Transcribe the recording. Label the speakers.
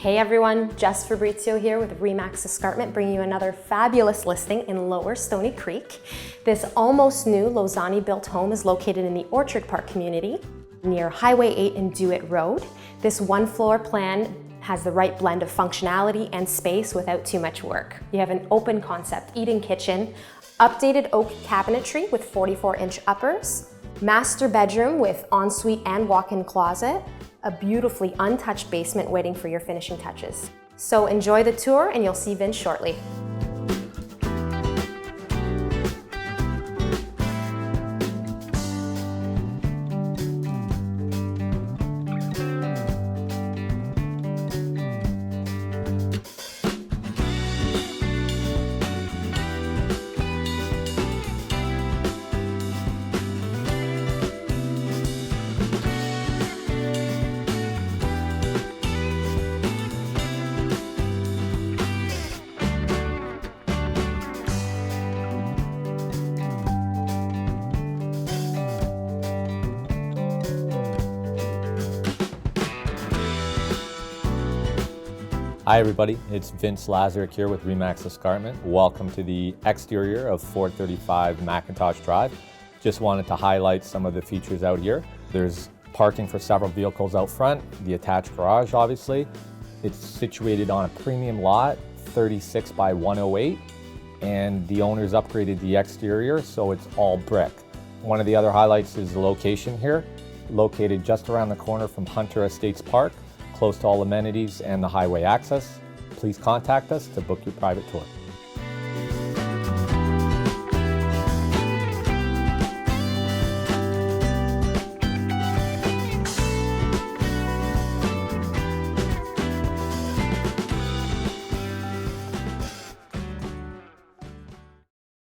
Speaker 1: Hey everyone, Jess Fabrizio here with Remax Escarpment, bringing you another fabulous listing in Lower Stoney Creek. This almost new Lozani-built home is located in the Orchard Park community near Highway 8 and Dewitt Road. This one floor plan has the right blend of functionality and space without too much work. You have an open concept eating kitchen, updated oak cabinetry with 44-inch uppers, master bedroom with ensuite and walk-in closet, a beautifully untouched basement waiting for your finishing touches. So enjoy the tour and you'll see Vince shortly.
Speaker 2: Hi everybody, it's Vince Lazarick here with Remax Escarpment. Welcome to the exterior of 435 Macintosh Drive. Just wanted to highlight some of the features out here. There's parking for several vehicles out front, the attached garage obviously. It's situated on a premium lot, 36 by 108, and the owners upgraded the exterior so it's all brick. One of the other highlights is the location here, located just around the corner from Hunter Estates Park, close to all amenities and the highway access. Please contact us to book your private tour.